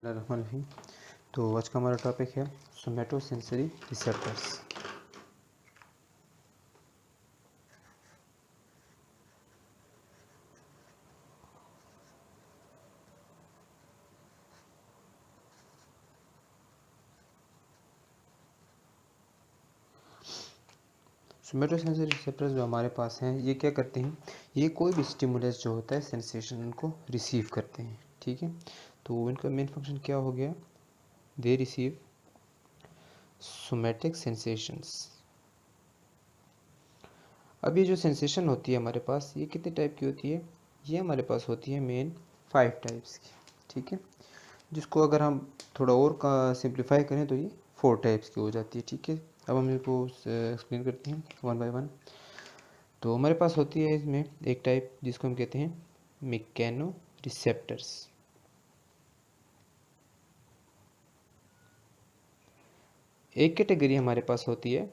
रहमान रहीम। तो आज का हमारा टॉपिक है सोमैटोसेंसरी रिसेप्टर्स। सोमैटोसेंसरी रिसेप्टर्स जो हमारे पास हैं, ये क्या करते हैं, ये कोई भी स्टिमुलस जो होता है सेंसेशन उनको रिसीव करते हैं। ठीक है, तो इनका मेन फंक्शन क्या हो गया, दे रिसीव सोमैटिक सेंसेशंस। अब ये जो सेंसेशन होती है हमारे पास, ये कितने टाइप की होती है, ये हमारे पास होती है मेन 5 टाइप्स की। ठीक है, जिसको अगर हम थोड़ा और का सिंप्लीफाई करें तो ये 4 टाइप्स की हो जाती है। ठीक है, अब हम इसको एक्सप्लेन करते हैं वन बाय वन। तो हमारे पास होती है इसमें एक टाइप जिसको हम कहते हैं मैकेनो रिसेप्टर्स। एक कैटेगरी हमारे पास होती है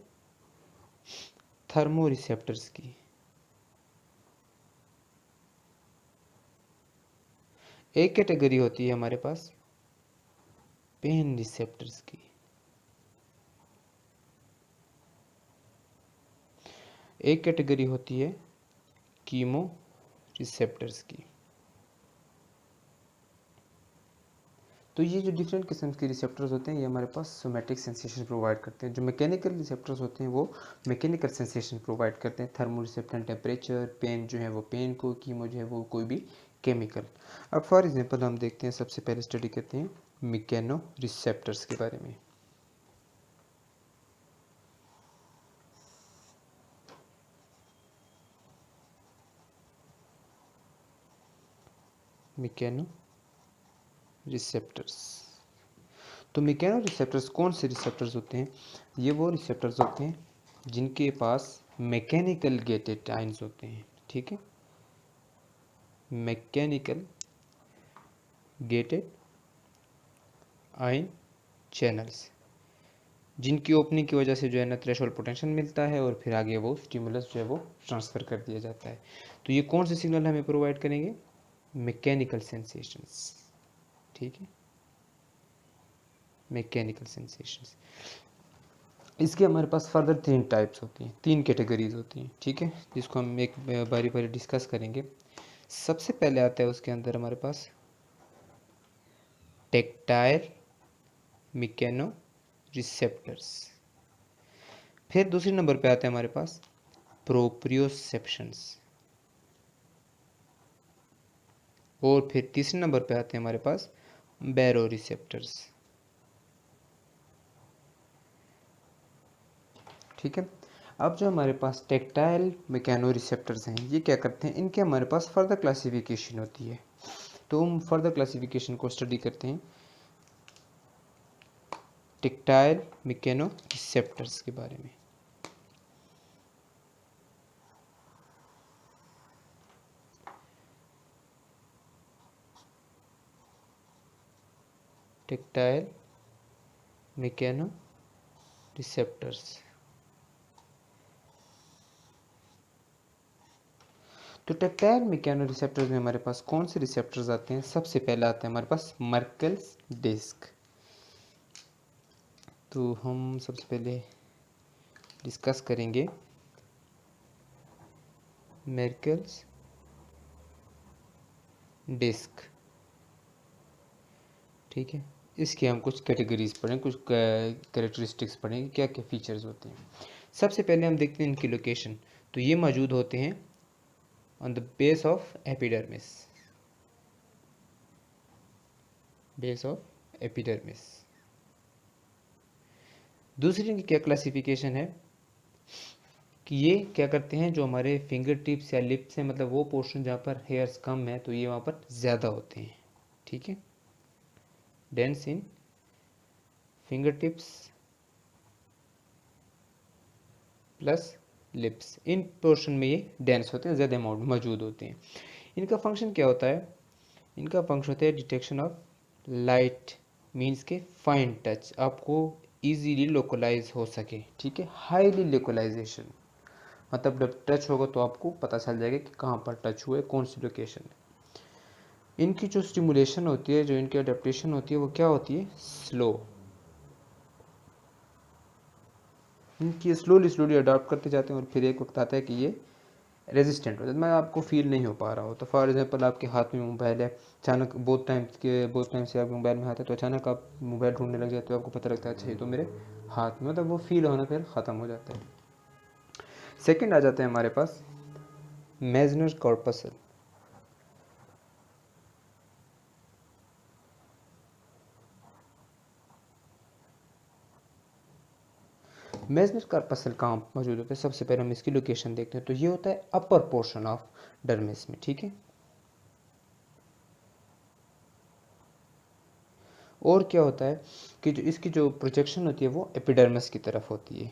थर्मो रिसेप्टर्स की। एक कैटेगरी होती है हमारे पास पेन रिसेप्टर्स की। एक कैटेगरी होती है कीमो रिसेप्टर्स की। तो ये जो डिफरेंट किस्म के रिसेप्टर्स होते हैं, ये हमारे पास सोमैटिक सेंसेशन प्रोवाइड करते हैं। जो मैकेनिकल रिसेप्टर्स होते हैं वो मैकेनिकल सेंसेशन प्रोवाइड करते हैं। थर्मो रिसेप्टर टेम्परेचर, पेन जो है वो पेन को, कीमो जो है वो कोई भी केमिकल। अब फॉर एग्जांपल हम देखते हैं, सबसे पहले स्टडी करते हैं मैकेनो रिसेप्टर्स के बारे में। Mechano receptors. तो मैकेनो रिसेप्टर्स कौन से रिसेप्टर्स होते हैं, ये वो रिसेप्टर्स होते हैं जिनके पास मैकेनिकल गेटेड आयंस होते हैं। ठीक है, मैकेनिकल गेटेड आयन चैनल्स, जिनकी ओपनिंग की वजह से जो है ना थ्रेशोल्ड पोटेंशियल मिलता है और फिर आगे वो स्टिमुलस जो है वो ट्रांसफ़र कर दिया जाता है। तो ये कौन से सिग्नल हमें प्रोवाइड करेंगे, मैकेनिकल सेंसेशंस। ठीक है, मैकेनिकल सेंसेशंस। इसके हमारे पास फर्दर 3 टाइप्स होती हैं, 3 कैटेगरीज होती हैं। ठीक है, जिसको हम एक बारी बारी डिस्कस करेंगे। सबसे पहले आता है उसके अंदर हमारे पास टेक्टाइल मैकेनो रिसेप्टर्स। फिर दूसरे नंबर पे आते हैं हमारे पास प्रोप्रियोसेप्शंस। और फिर तीसरे नंबर पे आते हैं हमारे पास बैरो रिसेप्टर्स। ठीक है, अब जो हमारे पास टेक्टाइल मैकेनो रिसेप्टर्स हैं, ये क्या करते हैं, इनके हमारे पास फर्दर क्लासिफिकेशन होती है। तो हम फर्दर क्लासिफिकेशन को स्टडी करते हैं टेक्टाइल मैकेनो रिसेप्टर्स के बारे में। Tactile mechano receptors. तो टेक्टाइल मैकेनो रिसेप्टर्स में हमारे पास कौन से रिसेप्टर्स आते हैं, सबसे पहले आते हैं हमारे पास मर्कल्स डिस्क। तो हम सबसे पहले डिस्कस करेंगे मर्कल्स डिस्क। ठीक है, इसके हम कुछ कैटेगरीज पढ़ें, कुछ कैरेक्टरिस्टिक्स पढ़ेंगे, क्या क्या फीचर्स होते हैं। सबसे पहले हम देखते हैं इनकी लोकेशन। तो ये मौजूद होते हैं on the base of epidermis, base of epidermis. दूसरी इनकी क्या क्लासिफिकेशन है कि ये क्या करते हैं, जो हमारे फिंगर टिप्स या लिप्स हैं, मतलब वो पोर्शन जहाँ पर हेयर्स कम है, तो ये वहाँ पर ज़्यादा होते हैं। ठीक है, dense in finger tips plus lips, in portion में ये डेंस होते हैं, ज़्यादा अमाउंट मौजूद होते हैं। इनका फंक्शन क्या होता है, इनका फंक्शन होता है डिटेक्शन ऑफ लाइट, मीन्स के फाइन टच, आपको इजीली लोकलाइज हो सके। ठीक है, हाईली लोकलाइजेशन, मतलब जब टच होगा तो आपको पता चल जाएगा कि कहाँ पर टच हुआ है, कौन सी लोकेशन है। इनकी जो स्टिमुलेशन होती है, जो इनकी अडेप्टेशन होती है, वो क्या होती है, स्लो। इनकी स्लोली स्लोली अडॉप्ट करते जाते हैं और फिर एक वक्त आता है कि ये रेजिस्टेंट हो जाता है, मैं आपको फील नहीं हो पा रहा हो। तो फॉर एग्जांपल आपके हाथ में मोबाइल है, अचानक बहुत टाइम से आपके मोबाइल में हाथ है, तो अचानक आप मोबाइल ढूंढने लग जाते हो, आपको पता लगता है अच्छा ये तो मेरे हाथ में, मतलब वो फील होना फिर ख़त्म हो जाता है। सेकंड आ जाते हैं हमारे पास मेजनर कॉर्पसल। मेजनर कॉर्पसल कहाँ मौजूद होता है, सबसे पहले हम इसकी लोकेशन देखते हैं। तो ये होता है अपर पोर्शन ऑफ डर्मिस में, ठीक है। और क्या होता है कि जो इसकी जो प्रोजेक्शन होती है वो एपिडर्मिस की तरफ होती है,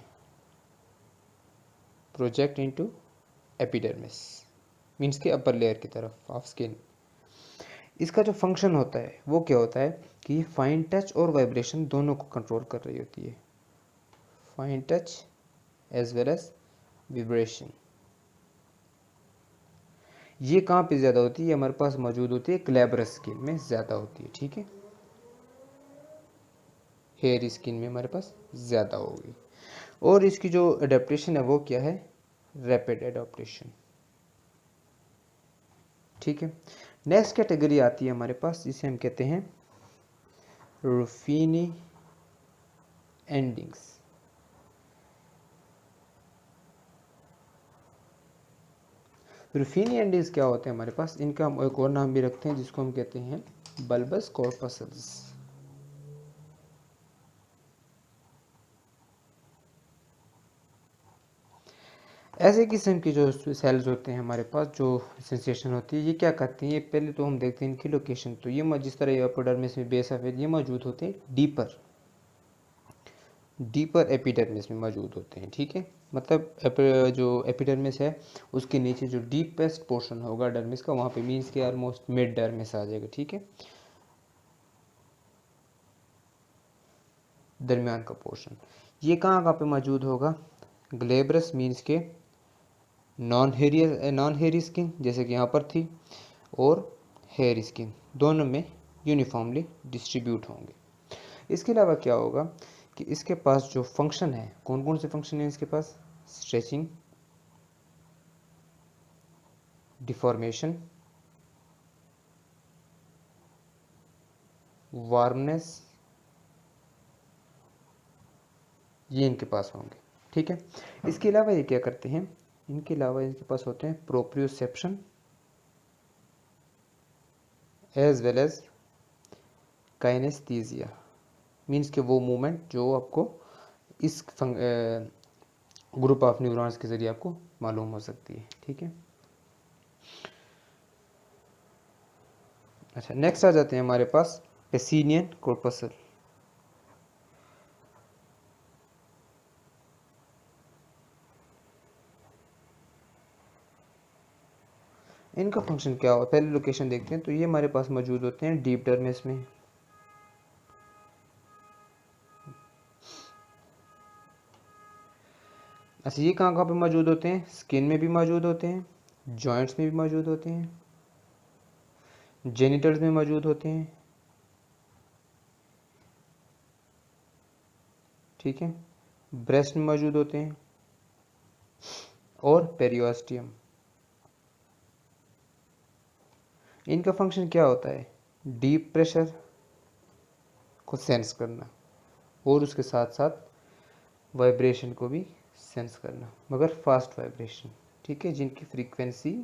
प्रोजेक्ट इनटू एपिडर्मिस, मीन्स के अपर लेयर की तरफ ऑफ स्किन। इसका जो फंक्शन होता है वो क्या होता है कि ये फाइन टच और वाइब्रेशन दोनों को कंट्रोल कर रही होती है, fine touch as well as vibration. ये कहाँ पे ज़्यादा होती है, ये हमारे पास मौजूद होती है ग्लैब्रस स्किन में ज़्यादा होती है, ठीक है। हेयर स्किन में हमारे पास ज़्यादा होगी। और इसकी जो एडेप्टेशन है वो क्या है, रैपिड एडेप्टेशन, ठीक है। नेक्स्ट कैटेगरी आती है हमारे पास, जिसे हम कहते हैं रुफिनी एंडिंग्स। रुफिनी एंडिंग्स क्या होते हैं हमारे पास, इनका हम एक और नाम भी रखते हैं जिसको हम कहते हैं बल्बस कॉर्पसल्स। ऐसे किस्म की जो सेल्स होते हैं हमारे पास, जो सेंसेशन होती है, ये क्या करती हैं, ये पहले तो हम देखते हैं इनकी लोकेशन। तो ये जिस तरह ये एपिडर्मिस में बेस ऑफ ये मौजूद होते हैं डीपर एपिडर्मिस में मौजूद होते हैं, ठीक है। मतलब जो एपिडर्मिस है उसके नीचे जो डीपेस्ट पोर्शन होगा डर्मिस का, वहाँ पे मीन्स के ऑलमोस्ट मिड डर्मिस आ जाएगा, ठीक है, दरमियान का पोर्शन। ये कहाँ पे मौजूद होगा, ग्लेब्रस मीन्स के नॉन हेरी स्किन जैसे कि यहाँ पर थी, और हेयर स्किन दोनों में यूनिफॉर्मली डिस्ट्रीब्यूट होंगे। इसके अलावा क्या होगा कि इसके पास जो फंक्शन है, कौन कौन से फंक्शन है इसके पास, स्ट्रेचिंग, डिफॉर्मेशन, वार्मनेस, ये इनके पास होंगे, ठीक है। इसके अलावा ये क्या करते हैं, इनके अलावा इनके पास होते हैं proprioception as well as kinaesthesia, means के वो मूवमेंट जो आपको इस ग्रुप ऑफ न्यूरॉन्स के जरिए आपको मालूम हो सकती है, ठीक है। अच्छा, नेक्स्ट आ जाते हैं हमारे पास पेसिनियन कॉर्पसल। इनका फंक्शन क्या हो, पहले लोकेशन देखते हैं। तो ये हमारे पास मौजूद होते हैं डीप डर्मिस में, अच्छा ये कहाँ पे मौजूद होते हैं, स्किन में भी मौजूद होते हैं, जॉइंट्स में भी मौजूद होते हैं, जेनिटल्स में मौजूद होते हैं, ठीक है, ब्रेस्ट में मौजूद होते हैं, और पेरियोस्टियम। इनका फंक्शन क्या होता है, डीप प्रेशर को सेंस करना और उसके साथ साथ वाइब्रेशन को भी सेंस करना, मगर फास्ट वाइब्रेशन, ठीक है, जिनकी फ्रीक्वेंसी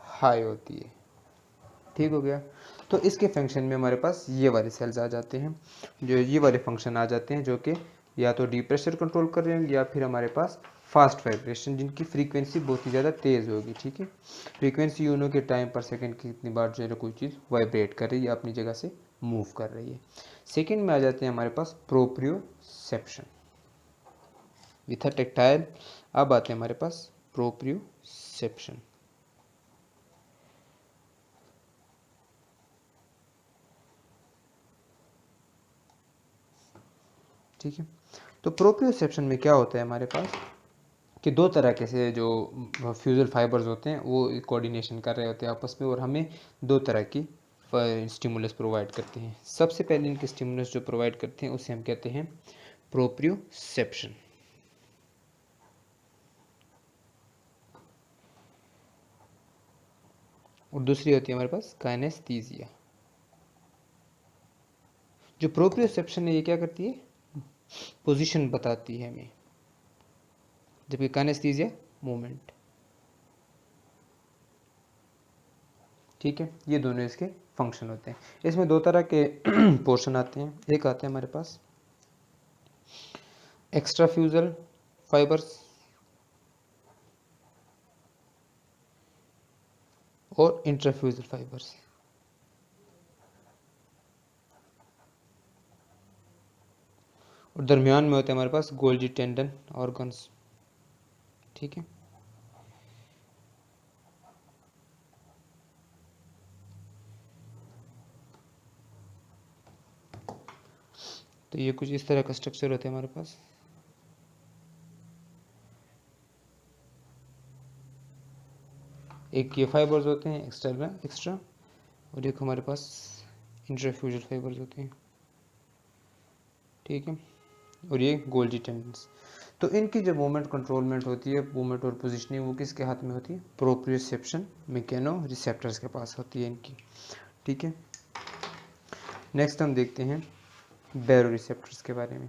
हाई होती है, ठीक हो गया। तो इसके फंक्शन में हमारे पास ये वाले सेल्स आ जाते हैं, जो ये वाले फंक्शन आ जाते हैं, जो कि या तो डीप प्रेशर कंट्रोल कर रहे हैं, या फिर हमारे पास फास्ट वाइब्रेशन जिनकी फ्रीक्वेंसी बहुत ही ज़्यादा तेज़ होगी, ठीक है। फ्रीक्वेंसी यूनो के टाइम पर सेकंड की कितनी बार जो है कोई चीज़ वाइब्रेट कर रही है, अपनी जगह से मूव कर रही है। सेकेंड में आ जाते हैं हमारे पास प्रोप्रियोसेप्शन विथ अ टेक्टाइल। अब आते हैं हमारे पास प्रोप्रियोसेप्शन, ठीक है। तो प्रोप्रियोसेप्शन में क्या होता है हमारे पास, कि दो तरह के से जो फ्यूजल फाइबर्स होते हैं वो कोऑर्डिनेशन कर रहे होते हैं आपस में, और हमें दो तरह की स्टिमुलस प्रोवाइड करते हैं। सबसे पहले इनके स्टिमुलस जो प्रोवाइड करते हैं उसे हम कहते हैं प्रोप्रियोसेप्शन, और दूसरी होती है हमारे पास काइनेस्थीसिया। जो प्रोप्रियोसेप्शन है ये क्या करती है, पोजीशन बताती है हमें, जबकि काइनेस्थीसिया मूवमेंट। ठीक है, ये दोनों इसके फंक्शन होते हैं। इसमें दो तरह के पोर्शन आते हैं। एक आते हैं हमारे पास एक्स्ट्रा फ्यूजल फाइबर्स और इंट्राफ्यूजल फाइबर्स। और दरमियान में होते हैं हमारे पास गोल्जी टेंडन ऑर्गन्स। ठीक है, तो ये कुछ इस तरह का स्ट्रक्चर होता है हमारे पास। एक ये फाइबर्स होते हैं एक्स्ट्रा, और एक हमारे पास इंट्राफ्यूजल फाइबर्स होते हैं। ठीक है, और ये गोल्जी टेंडन्स। तो इनकी जो मूवमेंट कंट्रोलमेंट होती है, मूवमेंट और पोजीशनिंग, वो किसके हाथ में होती है, प्रोप्रियोसेप्शन मैकेनो रिसेप्टर्स के पास होती है इनकी। ठीक है, नेक्स्ट हम देखते हैं बैरो रिसेप्टर्स के बारे में।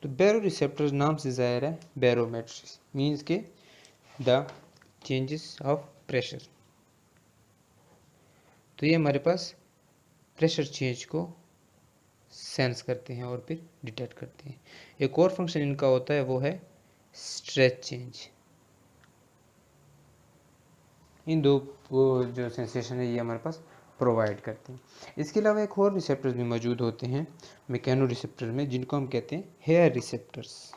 तो बैरो रिसेप्टर्स नाम से जाहिर है, बैरोमेट्री मीन्स के द चेंजेस ऑफ प्रेशर। तो ये हमारे पास प्रेशर चेंज को सेंस करते हैं और फिर डिटेक्ट करते हैं। एक और फंक्शन इनका होता है, वो है स्ट्रेच चेंज। इन दो जो सेंसेशन है ये हमारे पास प्रोवाइड करते हैं। इसके अलावा एक और रिसेप्टर्स भी मौजूद होते हैं मैकेनो रिसेप्टर में, जिनको हम कहते हैं hair receptors.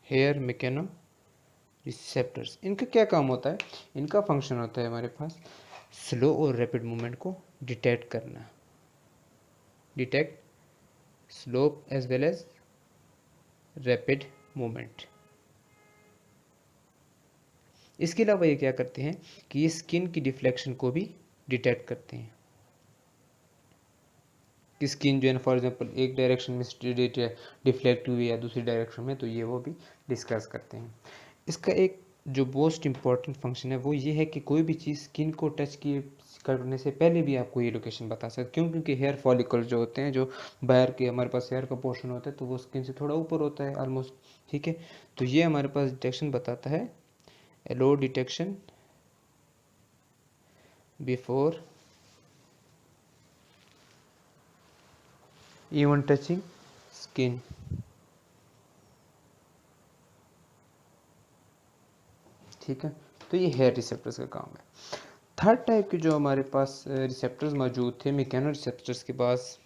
Hair mechanoreceptors, इनका क्या काम होता है, इनका फंक्शन होता है हमारे पास स्लो और रैपिड मूवमेंट को डिटेक्ट करना, detect slow as well as rapid movement. इसके अलावा ये क्या करते हैं कि ये स्किन की डिफ्लेक्शन को भी डिटेक्ट करते हैं, कि स्किन जो है फॉर एग्जांपल एक डायरेक्शन में डिफ्लेक्ट हुई या दूसरी डायरेक्शन में, तो ये वो भी डिस्कस करते हैं। इसका एक जो मोस्ट इम्पॉर्टेंट फंक्शन है वो ये है कि कोई भी चीज़ स्किन को टच किए करने से पहले भी आपको ये लोकेशन बता सकते। क्यों? क्योंकि हेयर फॉलिकल्स जो होते हैं, जो बाहर के हमारे पास हेयर का पोर्शन होता है, तो वो स्किन से थोड़ा ऊपर होता है ऑलमोस्ट। ठीक है, तो ये हमारे पास डिटेक्शन बताता है, एलो detection before even touching skin. ठीक है, तो ये हेयर रिसेप्टर्स का काम है। थर्ड टाइप के जो हमारे पास रिसेप्टर्स मौजूद थे मैकेनो रिसेप्टर्स के पास,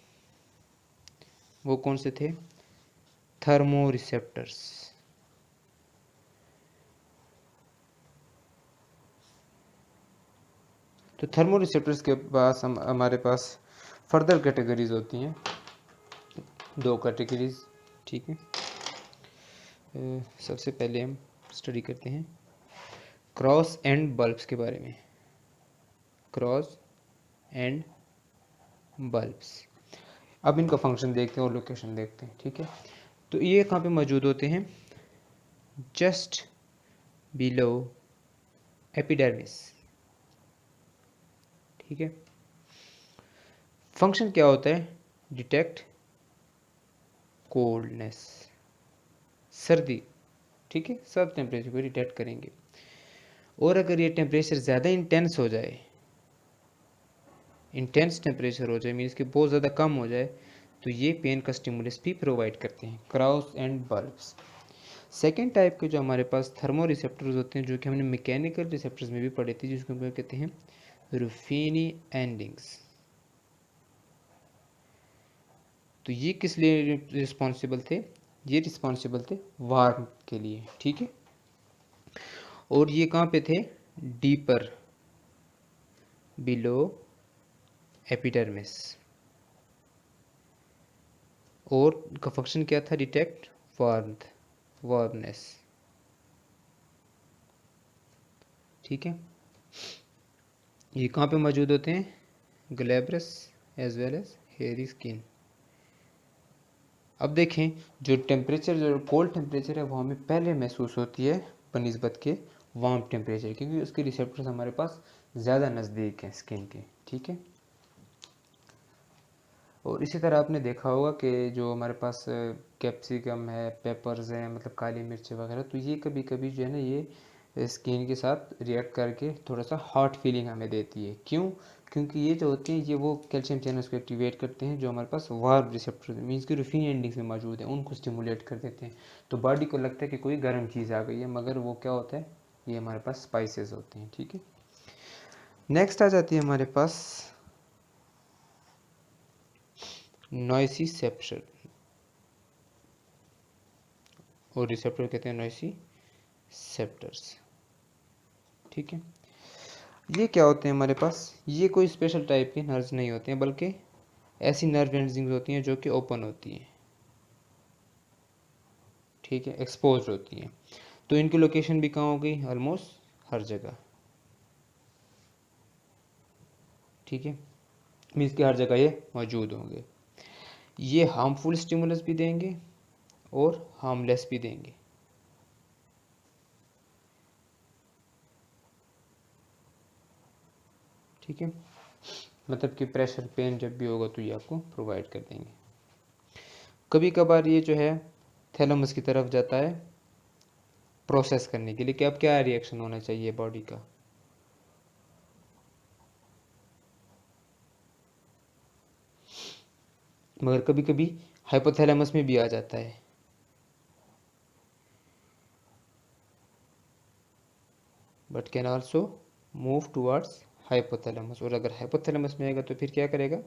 वो कौन से थे, थर्मो रिसेप्टर्स। तो थर्मो रिसेप्टर्स के पास हमारे पास फर्दर कैटेगरीज होती हैं, दो कैटेगरीज। ठीक है, सबसे पहले हम स्टडी करते हैं क्रॉस एंड बल्ब्स के बारे में। क्रॉस एंड बल्ब्स, अब इनका फंक्शन देखते हैं और लोकेशन देखते हैं। ठीक है, तो ये कहाँ पे मौजूद होते हैं, जस्ट बिलो एपिडर्मिस। ठीक है, फंक्शन क्या होता है, डिटेक्ट कोल्डनेस, सर्दी। ठीक है, सब टेम्परेचर को डिटेक्ट करेंगे, और अगर ये टेम्परेचर ज़्यादा इंटेंस हो जाए, इंटेंस टेम्परेचर हो जाए मीन्स कि बहुत ज़्यादा कम हो जाए, तो ये पेन का स्टिमुलस भी प्रोवाइड करते हैं, cross and bulbs. Second type के जो हमारे पास थर्मो रिसेप्टर्स होते हैं, जो कि हमने मैकेनिकल रिसेप्टर्स में भी पढ़े थे, जिसको हम कहते हैं रुफीनी एंडिंग्स। तो ये किस लिए रिस्पॉन्सिबल थे? ये रिस्पॉन्सिबल थे वार्म के लिए, ठीक है। और ये कहाँ पे थे? Deeper below epidermis. और का फंक्शन क्या था? डिटेक्ट वार्मथ, वार्मनेस, ठीक है। ये कहाँ पे मौजूद होते हैं? Glabrous as well as hairy skin. अब देखें, जो टेम्परेचर, जो कोल्ड टेम्परेचर है वो हमें पहले महसूस होती है बनिस्बत के वार्म टेम्परेचर, क्योंकि उसके रिसेप्टर्स हमारे पास ज़्यादा नज़दीक हैं स्किन के, ठीक है। और इसी तरह आपने देखा होगा कि जो हमारे पास कैप्सिकम है, पेपर्स हैं, मतलब काली मिर्च वगैरह, तो ये कभी कभी जो है ना ये स्किन के साथ रिएक्ट करके थोड़ा सा हॉट फीलिंग हमें देती है। क्यों? क्योंकि ये जो होते हैं ये वो कैल्शियम चैनल्स को एक्टिवेट करते हैं जो हमारे पास वार्म रिसेप्टर मीन्स की रूफिन एंडिंग्स में मौजूद है, उनको स्टिमुलेट कर देते हैं। तो बॉडी को लगता है कि कोई गर्म चीज़ आ गई है, मगर वो क्या होता है? ये हमारे पास स्पाइसेस होते हैं, ठीक है। नेक्स्ट आ जाती है हमारे पास नोइसिसेप्टर, और रिसेप्टर कहते हैं नोइसिसेप्टर्स, ठीक है। ये क्या होते हैं हमारे पास? ये कोई स्पेशल टाइप के नर्व्स नहीं होते हैं, बल्कि ऐसी नर्व एंडिंग्स होती हैं जो कि ओपन होती हैं, ठीक है, एक्सपोज होती हैं। तो इनकी लोकेशन भी कहाँ हो गई? ऑलमोस्ट हर जगह, ठीक है, मीन्स कि हर जगह ये मौजूद होंगे। ये हार्मफुल स्टिमुलस भी देंगे और हार्मलेस भी देंगे, ठीक है। मतलब कि प्रेशर, पेन जब भी होगा तो ये आपको प्रोवाइड कर देंगे। कभी कभार ये जो है थैलेमस की तरफ जाता है प्रोसेस करने के लिए कि अब क्या रिएक्शन होना चाहिए बॉडी का। मगर कभी कभी हाइपोथैलेमस में भी आ जाता है, but can also move towards hypothalamus. और अगर हाइपोथैलेमस में आएगा तो फिर क्या करेगा?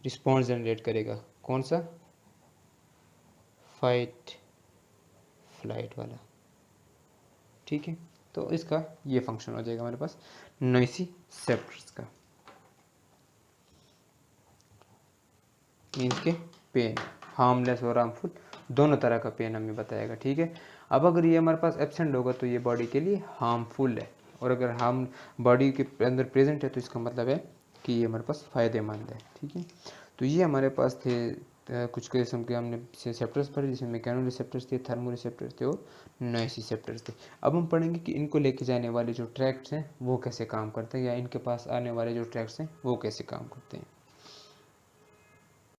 रिस्पॉन्स जनरेट करेगा। कौन सा? फाइट फ्लाइट वाला, ठीक है। तो इसका ये फंक्शन हो जाएगा हमारे पास नोइसिसेप्टर्स का, मीन्स के पेन, हार्मलेस और हार्मफुल दोनों तरह का पेन हमें बताएगा, ठीक है। अब अगर ये हमारे पास एब्सेंट होगा तो ये बॉडी के लिए हार्मफुल है, और अगर हार्म बॉडी के अंदर प्रेजेंट है तो इसका मतलब है कि ये हमारे पास फ़ायदेमंद है, ठीक है। तो ये हमारे पास थे कुछ किस्म के हमने रिसेप्टर्स पढ़े, जिसमें मैकेनो रिसेप्टर्स थे, थर्मो रिसेप्टर्स थे और नोइसिसेप्टर्स थे। अब हम पढ़ेंगे कि इनको लेके जाने वाले जो ट्रैक्ट्स हैं वो कैसे काम करते हैं, या इनके पास आने वाले जो ट्रैक्ट्स हैं वो कैसे काम करते हैं।